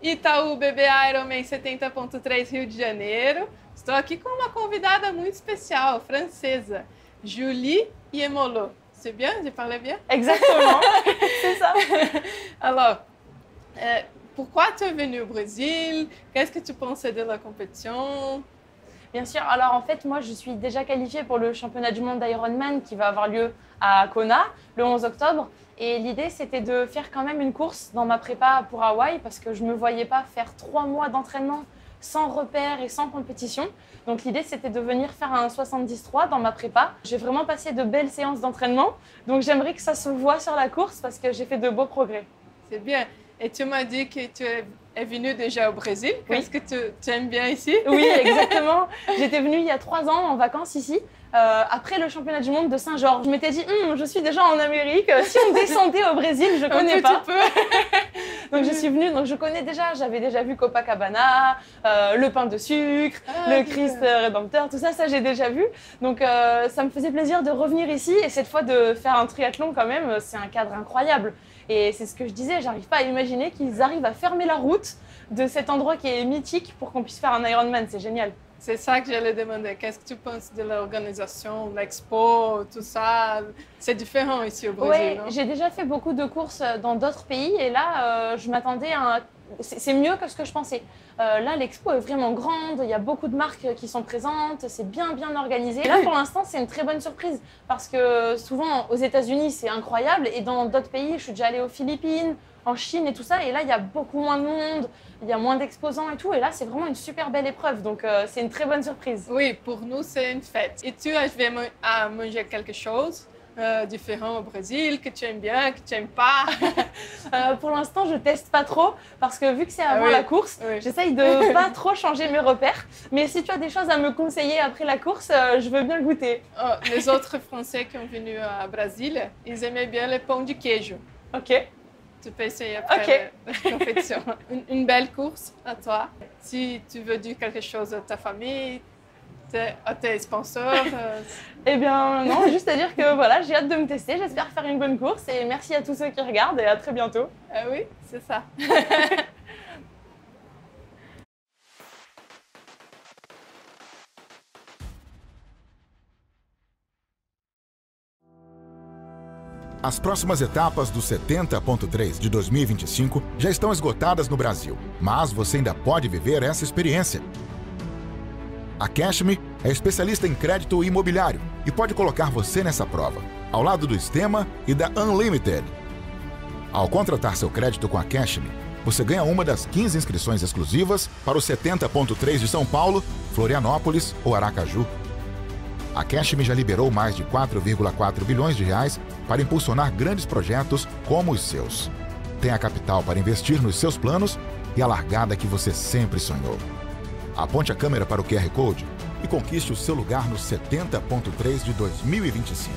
Itaú BB Ironman 70.3 Rio de Janeiro. Estou aqui com uma convidada muito especial, francesa, Julie Yemolo. C'est bien? Je parle bien? Exactement, c'est ça. Alors, pourquoi tu es venue au Brésil? Qu'est-ce que tu pensais de la compétition? Bien sûr, alors en fait, moi je suis déjà qualifiée pour le championnat du monde d'Ironman qui va avoir lieu à Kona le 11 octobre. Et l'idée c'était de faire quand même une course dans ma prépa pour Hawaï parce que je ne me voyais pas faire 3 mois d'entraînement sans repères et sans compétition. Donc l'idée c'était de venir faire un 73 dans ma prépa. J'ai vraiment passé de belles séances d'entraînement. Donc j'aimerais que ça se voit sur la course parce que j'ai fait de beaux progrès. C'est bien. Et tu m'as dit que tu es venue déjà au Brésil. Oui. Est-ce que tu aimes bien ici? Oui, exactement. J'étais venue il y a 3 ans en vacances ici, après le championnat du monde de Saint-Georges. Je m'étais dit, je suis déjà en Amérique, si on descendait au Brésil, je connais pas. Donc je suis venue, donc je connais déjà, j'avais déjà vu Copacabana, le pain de sucre, le Christ Rédempteur, tout ça, j'ai déjà vu. Donc ça me faisait plaisir de revenir ici et cette fois de faire un triathlon quand même, c'est un cadre incroyable. Et c'est ce que je disais, j'arrive pas à imaginer qu'ils arrivent à fermer la route de cet endroit qui est mythique pour qu'on puisse faire un Ironman, c'est génial. C'est ça que j'allais demander. Qu'est-ce que tu penses de l'organisation, l'expo, tout ça? C'est différent ici au Brésil, non? Oui, j'ai déjà fait beaucoup de courses dans d'autres pays et là, je m'attendais à... C'est mieux que ce que je pensais. Là, l'expo est vraiment grande, il y a beaucoup de marques qui sont présentes, c'est bien organisé. Et là, pour l'instant, c'est une très bonne surprise parce que souvent, aux États-Unis, c'est incroyable et dans d'autres pays, je suis déjà allée aux Philippines, en Chine et tout ça, et là, il y a beaucoup moins de monde, il y a moins d'exposants et tout, et là, c'est vraiment une super belle épreuve, donc c'est une très bonne surprise. Oui, pour nous, c'est une fête. Et tu as à manger quelque chose différent au Brésil, que tu aimes bien, que tu n'aimes pas? Pour l'instant, je teste pas trop, parce que vu que c'est avant la course, j'essaye de pas trop changer mes repères, mais si tu as des choses à me conseiller après la course, je veux bien goûter. Les autres Français qui sont venus à Brésil, ils aimaient bien le pão de queijo. Ok. Tu peux essayer après la compétition. Une belle course à toi. Si tu veux dire quelque chose à ta famille, à tes sponsors. Eh bien non, juste à dire que voilà, j'ai hâte de me tester, j'espère faire une bonne course et merci à tous ceux qui regardent et à très bientôt. Oui, c'est ça. As próximas etapas do 70.3 de 2025 já estão esgotadas no Brasil, mas você ainda pode viver essa experiência. A Cashme é especialista em crédito imobiliário e pode colocar você nessa prova, ao lado do Stema e da Unlimited. Ao contratar seu crédito com a Cashme, você ganha uma das 15 inscrições exclusivas para o 70.3 de São Paulo, Florianópolis ou Aracaju. A Cashme já liberou mais de 4,4 bilhões de reais para impulsionar grandes projetos como os seus. Tem a capital para investir nos seus planos e a largada que você sempre sonhou. Aponte a câmera para o QR Code e conquiste o seu lugar no 70.3 de 2025.